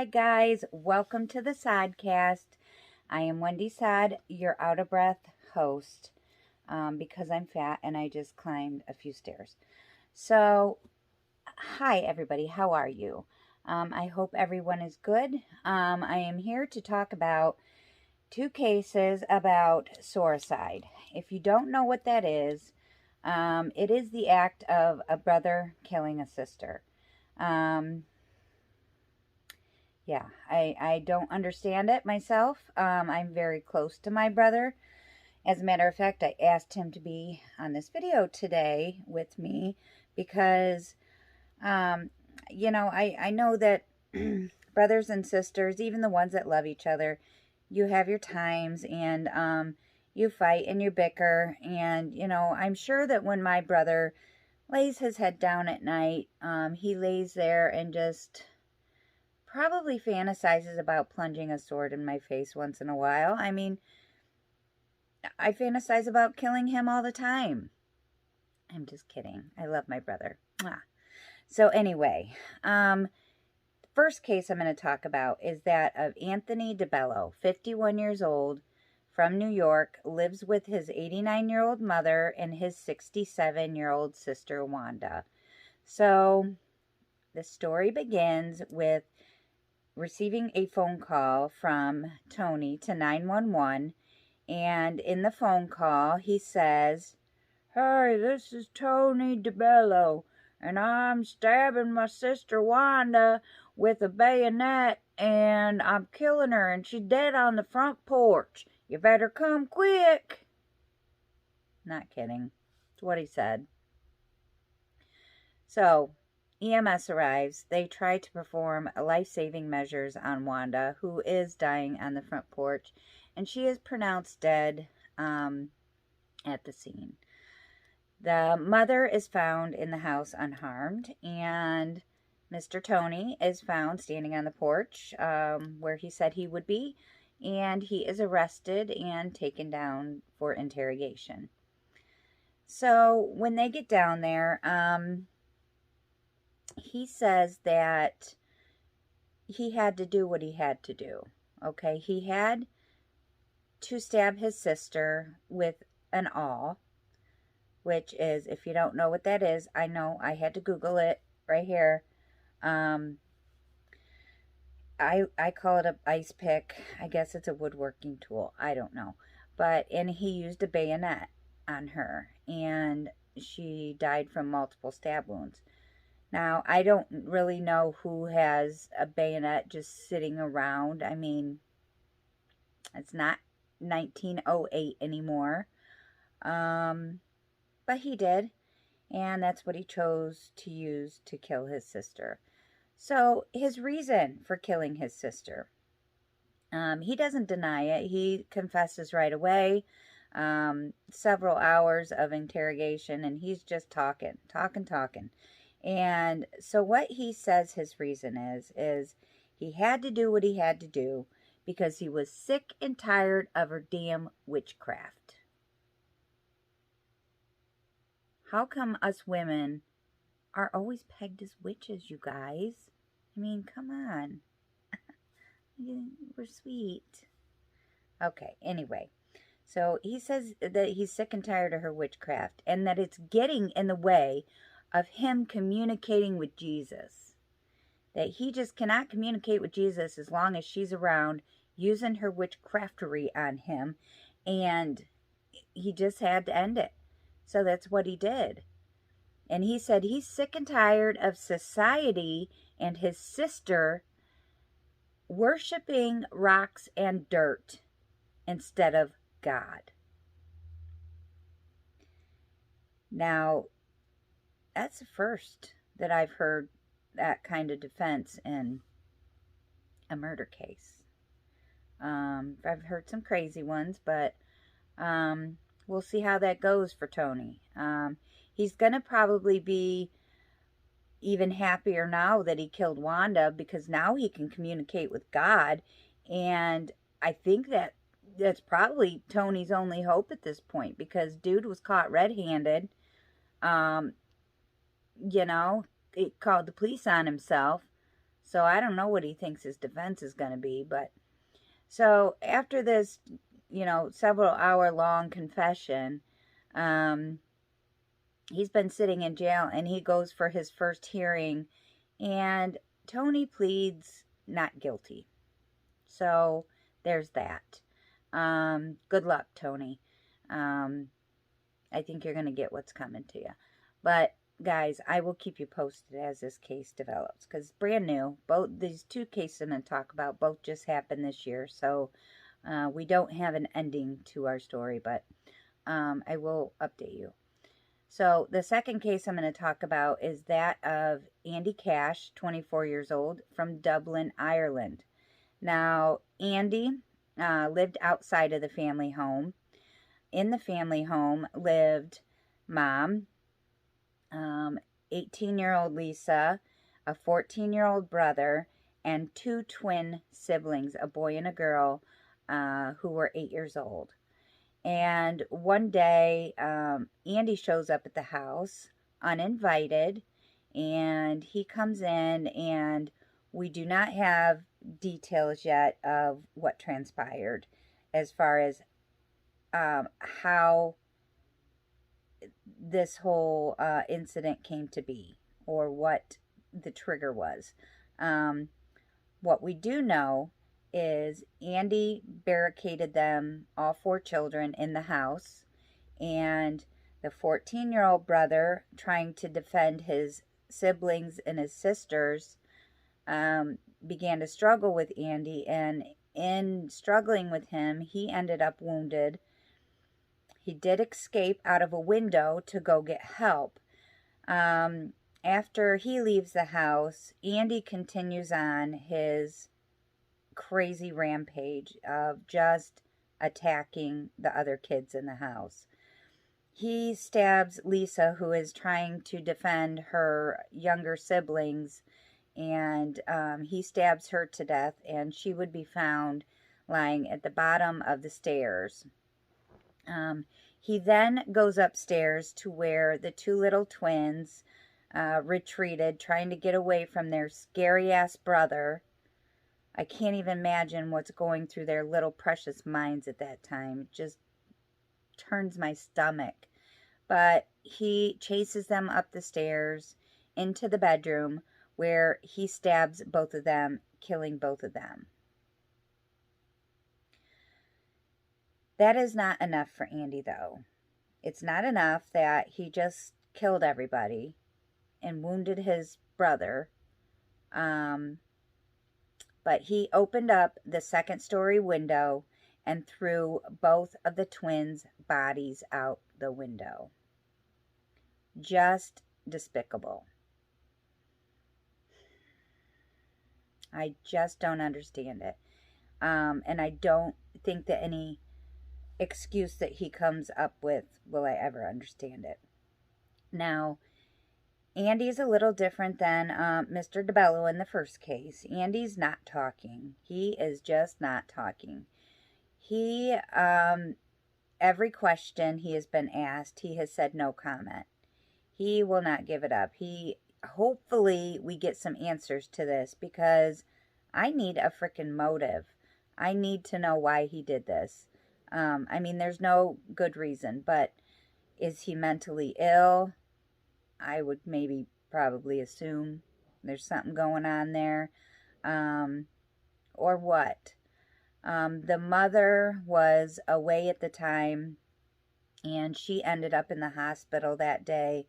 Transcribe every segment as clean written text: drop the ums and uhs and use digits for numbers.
Hi guys, welcome to the Sodcast. I am Wendy Sod, your out of breath host, because I'm fat and I just climbed a few stairs. So, hi everybody, how are you? I hope everyone is good. I am here to talk about two cases about sororicide. If you don't know what that is, it is the act of a brother killing a sister. Yeah, I don't understand it myself. I'm very close to my brother. As a matter of fact, I asked him to be on this video today with me because, I know that brothers and sisters, even the ones that love each other, you have your times and you fight and you bicker. And, I'm sure that when my brother lays his head down at night, he lays there and just probably fantasizes about plunging a sword in my face once in a while. I mean, I fantasize about killing him all the time. I'm just kidding. I love my brother. Mwah. So anyway, the first case I'm going to talk about is that of Anthony DeBello, 51 years old, from New York, lives with his 89-year-old mother and his 67-year-old sister, Wanda. So the story begins with receiving a phone call from Tony to 911, and in the phone call he says, "Hey, this is Tony DeBello, and I'm stabbing my sister Wanda with a bayonet, and I'm killing her, and she's dead on the front porch. You better come quick." Not kidding. It's what he said. So EMS arrives. They try to perform life-saving measures on Wanda, who is dying on the front porch, and she is pronounced dead at the scene. The mother is found in the house unharmed, and Mr. Tony is found standing on the porch where he said he would be, and he is arrested and taken down for interrogation. So when they get down there, he says that he had to do what he had to do. Okay, he had to stab his sister with an awl, which is, if you don't know what that is, I know, I had to Google it right here. I call it a ice pick. I guess it's a woodworking tool. I don't know. And he used a bayonet on her, and she died from multiple stab wounds. Now, I don't really know who has a bayonet just sitting around. I mean, it's not 1908 anymore. But he did, and that's what he chose to use to kill his sister. So, his reason for killing his sister, he doesn't deny it. He confesses right away. Several hours of interrogation, and he's just talking. And so what he says his reason is he had to do what he had to do because he was sick and tired of her damn witchcraft. How come us women are always pegged as witches, you guys? I mean, come on. We're sweet. Okay, anyway. So he says that he's sick and tired of her witchcraft and that it's getting in the way of him communicating with Jesus. That he just cannot communicate with Jesus as long as she's around using her witchcraftery on him, and he just had to end it. So that's what he did. And he said he's sick and tired of society and his sister worshiping rocks and dirt instead of God. Now, that's the first that I've heard that kind of defense in a murder case. I've heard some crazy ones, but we'll see how that goes for Tony. He's going to probably be even happier now that he killed Wanda, because now he can communicate with God. And I think that's probably Tony's only hope at this point, because dude was caught red-handed. He called the police on himself. So I don't know what he thinks his defense is going to be. But so after this, several hour long confession, he's been sitting in jail, and he goes for his first hearing, and Tony pleads not guilty. So there's that. Good luck, Tony. I think you're going to get what's coming to you. But guys, I will keep you posted as this case develops, because it's brand new. Both these two cases I'm going to talk about both just happened this year, so we don't have an ending to our story, but I will update you. So the second case I'm going to talk about is that of Andy Cash, 24 years old, from Dublin, Ireland. Now, Andy lived outside of the family home. In the family home lived Mom, 18-year-old Lisa, a 14-year-old brother, and two twin siblings, a boy and a girl, who were 8 years old. And one day, Andy shows up at the house uninvited, and he comes in, and we do not have details yet of what transpired as far as how this whole incident came to be, or what the trigger was. What we do know is Andy barricaded them, all four children, in the house, and the 14-year-old brother, trying to defend his siblings and his sisters, began to struggle with Andy, and in struggling with him, he ended up wounded. He did escape out of a window to go get help. After he leaves the house, Andy continues on his crazy rampage of just attacking the other kids in the house. He stabs Lisa, who is trying to defend her younger siblings, and he stabs her to death, and she would be found lying at the bottom of the stairs. He then goes upstairs to where the two little twins retreated, trying to get away from their scary-ass brother. I can't even imagine what's going through their little precious minds at that time. It just turns my stomach. But he chases them up the stairs into the bedroom, where he stabs both of them, killing both of them. That is not enough for Andy, though. It's not enough that he just killed everybody and wounded his brother. But he opened up the second-story window and threw both of the twins' bodies out the window. Just despicable. I just don't understand it. And I don't think that any excuse that he comes up with will I ever understand it. Now, Andy's a little different than Mr. DeBello in the first case. Andy's not talking. He is just not talking. He, every question he has been asked, he has said no comment. He will not give it up. Hopefully we get some answers to this, because I need a freaking motive. I need to know why he did this. I mean, there's no good reason, but is he mentally ill? I would probably assume there's something going on there. Or what? The mother was away at the time, and she ended up in the hospital that day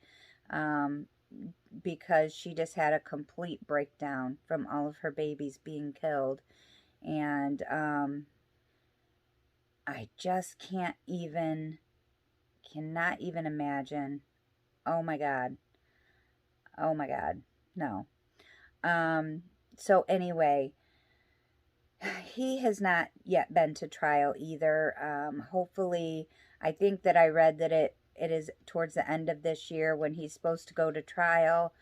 because she just had a complete breakdown from all of her babies being killed. And I just cannot even imagine. Oh my God. Oh my God. No. So anyway, he has not yet been to trial either. Hopefully, I think that I read that it is towards the end of this year when he's supposed to go to trial.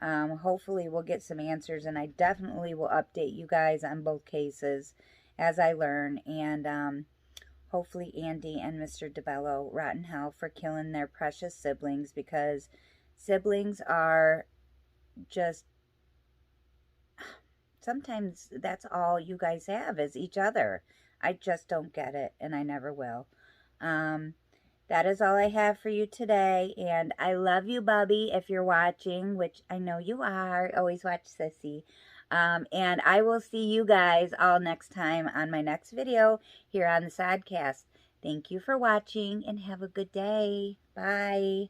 Hopefully we'll get some answers, and I definitely will update you guys on both cases as I learn. And hopefully Andy and Mr. DeBello rot in hell for killing their precious siblings, because siblings are just, sometimes that's all you guys have is each other. I just don't get it, and I never will. That is all I have for you today, and I love you, Bubby, if you're watching, which I know you are. Always watch Sissy. And I will see you guys all next time on my next video here on the Sodcast. Thank you for watching, and have a good day. Bye.